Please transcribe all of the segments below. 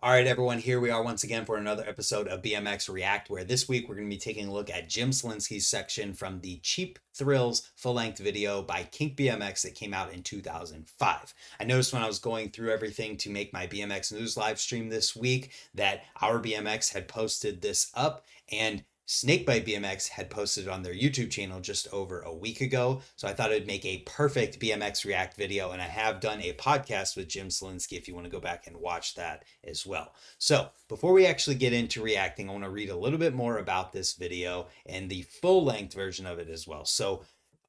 All right, everyone, here we are once again for another episode of BMX React, where this week we're going to be taking a look at Jim Cielencki's section from the Cheap Thrills full-length video by Kink BMX that came out in 2005. I noticed when I was going through everything to make my BMX News live stream this week that Our BMX had posted this up, and Snakebite BMX had posted it on their YouTube channel just over a week ago. So I thought it'd make a perfect BMX React video. And I have done a podcast with Jim Cielencki if you want to go back and watch that as well. So before we actually get into reacting, I want to read a little bit more about this video and the full length version of it as well. So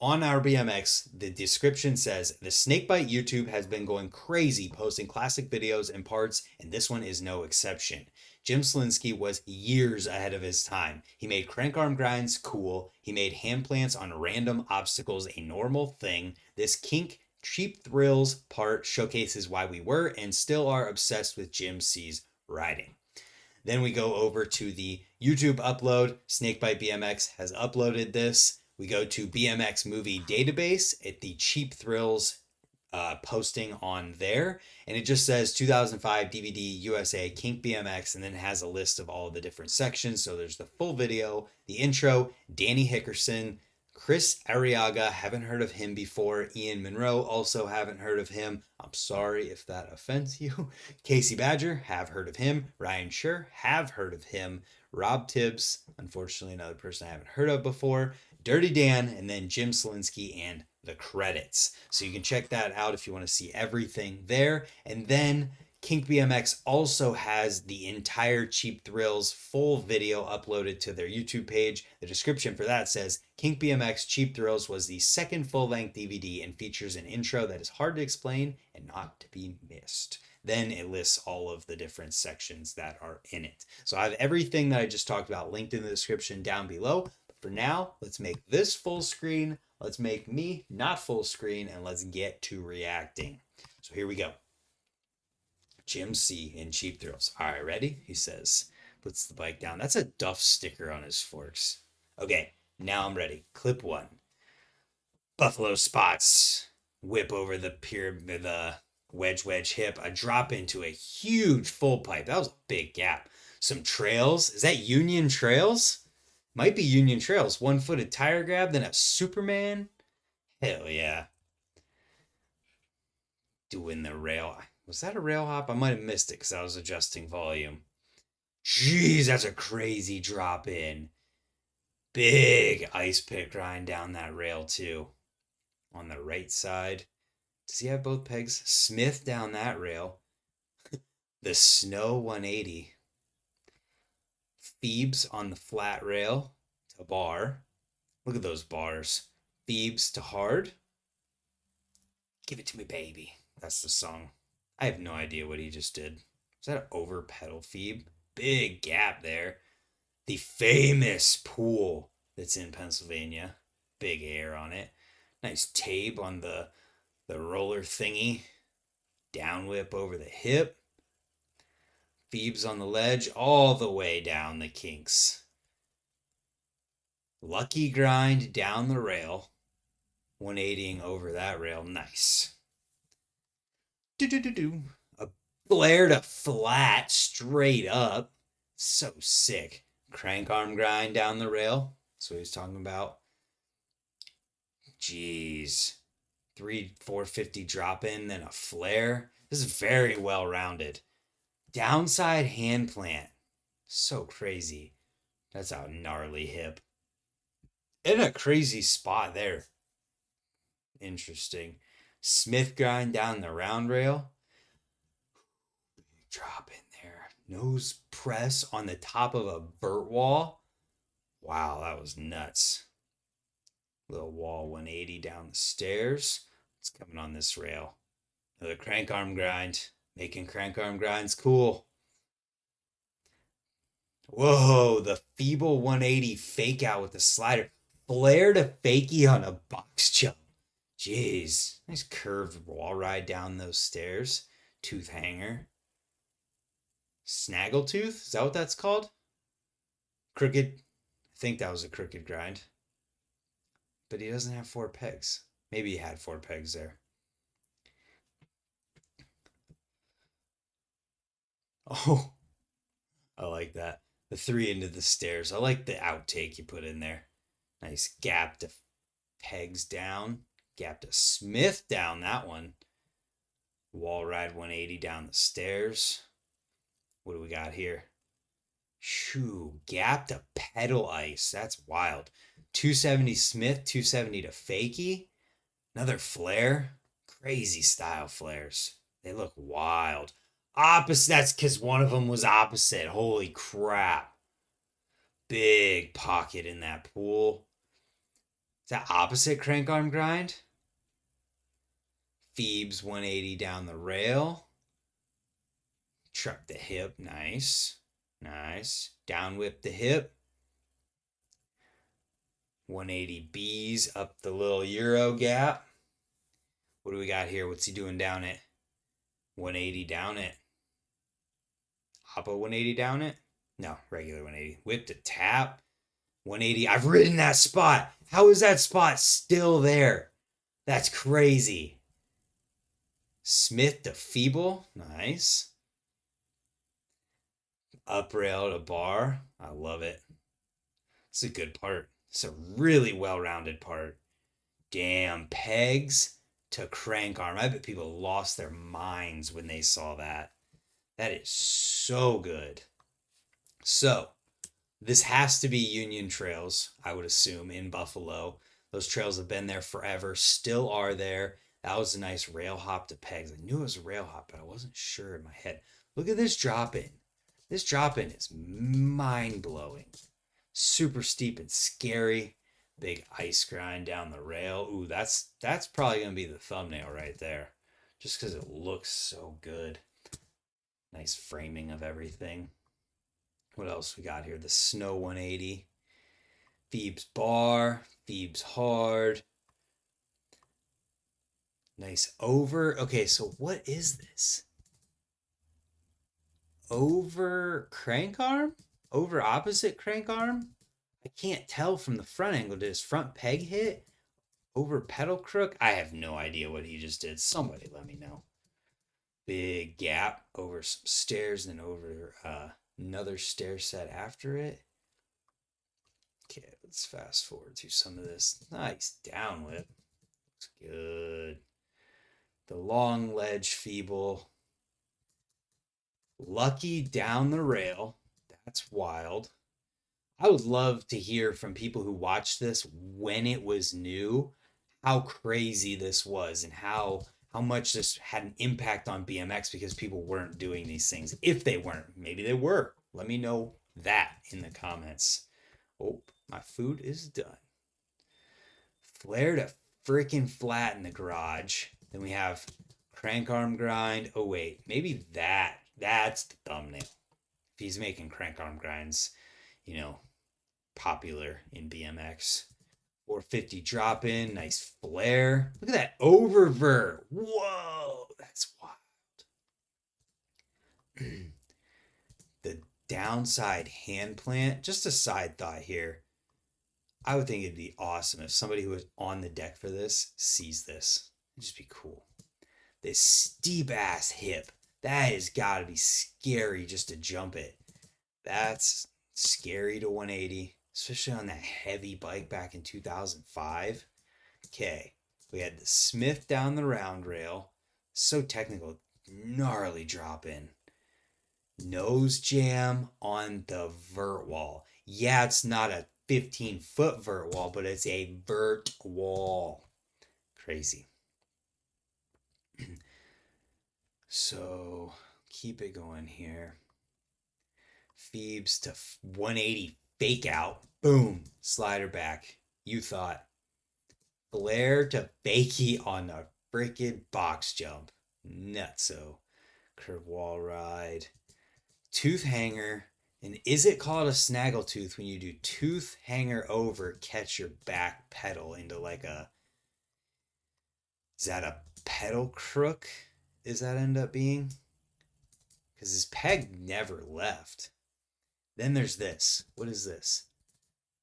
on Our BMX, the description says the Snakebite YouTube has been going crazy posting classic videos and parts, and this one is no exception. Jim Cielencki was years ahead of his time. He made crank arm grinds cool. He made hand plants on random obstacles a normal thing. This Kink Cheap Thrills part showcases why we were and still are obsessed with Jim C's riding. Then we go over to the YouTube upload. Snakebite BMX has uploaded this. We go to BMX movie database at the Cheap Thrills posting on there, and it just says 2005 DVD USA Kink BMX, and then it has a list of all the different sections. So there's the full video, the intro, Danny Hickerson, Chris Arriaga, haven't heard of him before. Ian Monroe, also haven't heard of him. I'm sorry if that offends you. Casey Badger, have heard of him. Ryan Scher, have heard of him. Rob Tibbs, unfortunately another person I haven't heard of before. Dirty Dan, and then Jim Cielencki and the credits. So you can check that out if you want to see everything there. And then Kink BMX also has the entire Cheap Thrills full video uploaded to their YouTube page. The description for that says Kink BMX Cheap Thrills was the second full-length DVD and features an intro that is hard to explain and not to be missed. Then it lists all of the different sections that are in it. So I have everything that I just talked about linked in the description down below. For now, let's make this full screen. Let's make me not full screen, and let's get to reacting. So here we go. Jim C in Cheap Thrills. All right, ready? He says, puts the bike down. That's a Duff sticker on his forks. Okay, now I'm ready. Clip one. Buffalo spots. Whip over the pyramid, the wedge hip. A drop into a huge full pipe. That was a big gap. Some trails. Is that Union Trails? Might be Union Trails. One-footed tire grab, then a Superman. Hell yeah. Doing the rail. Was that a rail hop? I might have missed it because I was adjusting volume. Jeez, that's a crazy drop in. Big ice pick grind down that rail too. On the right side. Does he have both pegs? Smith down that rail. The snow 180. Phoebes on the flat rail to bar. Look at those bars. Phoebes to hard. Give it to me, baby. That's the song. I have no idea what he just did. Is that an over pedal Phoebe? Big gap there. The famous pool that's in Pennsylvania. Big air on it. Nice tape on the roller thingy. Down whip over the hip. Phoebes on the ledge all the way down the kinks. Lucky grind down the rail. 180ing over that rail. Nice. Do. A flare to flat straight up. So sick. Crank arm grind down the rail. That's what he's talking about. Jeez. 450 drop in, then a flare. This is very well rounded. Downside hand plant. So crazy. That's a gnarly hip. In a crazy spot there. Interesting. Smith grind down the round rail. Drop in there. Nose press on the top of a vert wall. Wow, that was nuts. Little wall 180 down the stairs. It's coming on this rail. Another crank arm grind. Making crank arm grinds cool. Whoa, the feeble 180 fake out with the slider. Flare to fakie on a box jump. Jeez. Nice curved wall ride down those stairs. Tooth hanger. Snaggletooth? Is that what that's called? Crooked. I think that was a crooked grind. But he doesn't have 4 pegs. Maybe he had 4 pegs there. Oh, I like that. The three into the stairs. I like the outtake you put in there. Nice gap to pegs down. Gap to Smith down that one. Wall ride 180 down the stairs. What do we got here? Shoo, gap to pedal ice. That's wild. 270 Smith, 270 to Fakie. Another flare. Crazy style flares. They look wild. Opposite. That's because one of them was opposite. Holy crap. Big pocket in that pool. Is that opposite crank arm grind? Phoebes 180 down the rail. Truck the hip. Nice. Nice. Down whip the hip. 180 B's up the little Euro gap. What do we got here? What's he doing down it? 180 down it. Hoppa 180 down it? No, regular 180. Whip to tap. 180. I've ridden that spot. How is that spot still there? That's crazy. Smith to feeble. Nice. Up rail to bar. I love it. It's a good part. It's a really well-rounded part. Damn, pegs to crank arm. I bet people lost their minds when they saw that. That is so good. So, this has to be Union Trails, I would assume, in Buffalo. Those trails have been there forever, still are there. That was a nice rail hop to pegs. I knew it was a rail hop, but I wasn't sure in my head. Look at this drop in. This drop in is mind blowing. Super steep and scary. Big ice grind down the rail. Ooh, that's probably gonna be the thumbnail right there. Just because it looks so good. Nice framing of everything. What else we got here? The Snow 180. Phoebes bar. Phoebes hard. Nice over. Okay, so what is this? Over crank arm? Over opposite crank arm? I can't tell from the front angle. Did his front peg hit? Over pedal crook? I have no idea what he just did. Somebody let me know. Big gap over some stairs, then over another stair set after it. Okay, let's fast forward to some of this. Nice down whip. Looks good. The long ledge feeble. Lucky down the rail. That's wild. I would love to hear from people who watched this when it was new, how crazy this was and how much this had an impact on BMX because people weren't doing these things. If they weren't, maybe they were. Let me know that in the comments. Oh, my food is done. Flare to freaking flat in the garage. Then we have crank arm grind. Oh wait, maybe that's the thumbnail. If he's making crank arm grinds, popular in BMX. 450 drop in, nice flare. Look at that oververt. Whoa, that's wild. The downside hand plant, just a side thought here. I would think it'd be awesome if somebody who was on the deck for this sees this. It'd just be cool. This steep ass hip, that has got to be scary just to jump it. That's scary to 180, especially on that heavy bike back in 2005. Okay, we had the Smith down the round rail. So technical, gnarly drop in. Nose jam on the vert wall. Yeah, it's not a 15-foot vert wall, but it's a vert wall. Crazy. So keep it going here. Phoebes to 180 fake out. Boom. Slider back. You thought. Flare to fakie on a freaking box jump. Nutso. Curve wall ride. Tooth hanger. And is it called a snaggle tooth when you do tooth hanger over, catch your back pedal into like a... Is that a pedal crook? Is that end up being? Because his peg never left. Then there's this. What is this?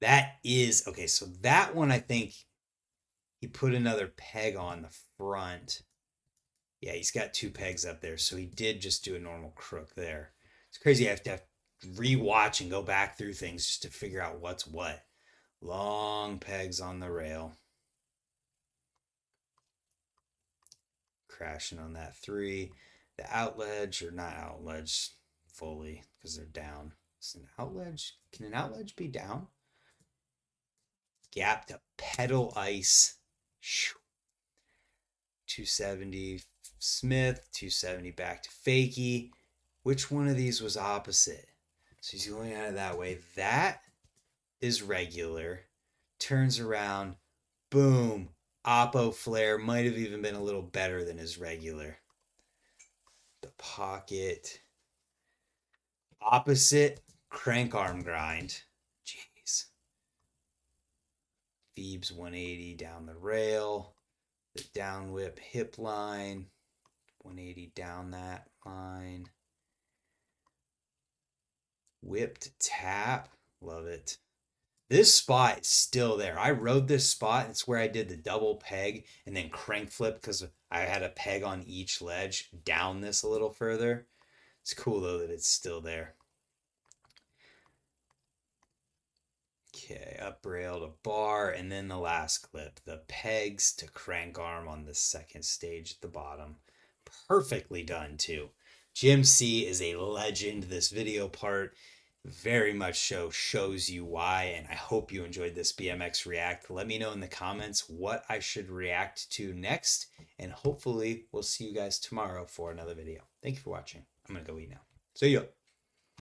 That is... Okay, so that one I think he put another peg on the front. Yeah, he's got two pegs up there. So he did just do a normal crook there. It's crazy. I have to rewatch and go back through things just to figure out what's what. Long pegs on the rail. Crashing on that three. The outledge, or not outledge fully because they're down. It's an outledge. Can an outledge be down? Gap to pedal ice. 270 Smith, 270 back to Fakey. Which one of these was opposite? So he's going at it that way. That is regular. Turns around. Boom. Oppo flare might have even been a little better than his regular. The pocket. Opposite crank arm grind. Jeez. Phoebes 180 down the rail. The down whip hip line. 180 down that line. Whipped tap. Love it. This spot is still there. I rode this spot. It's where I did the double peg and then crank flip because I had a peg on each ledge down this a little further. It's cool though that it's still there. Okay, up rail to bar, and then the last clip. The pegs to crank arm on the second stage at the bottom. Perfectly done too. Jim C is a legend. This video part very much so shows you why, and I hope you enjoyed this BMX react. Let me know in the comments what I should react to next, and hopefully we'll see you guys tomorrow for another video. Thank you for watching. I'm gonna go eat now. See ya.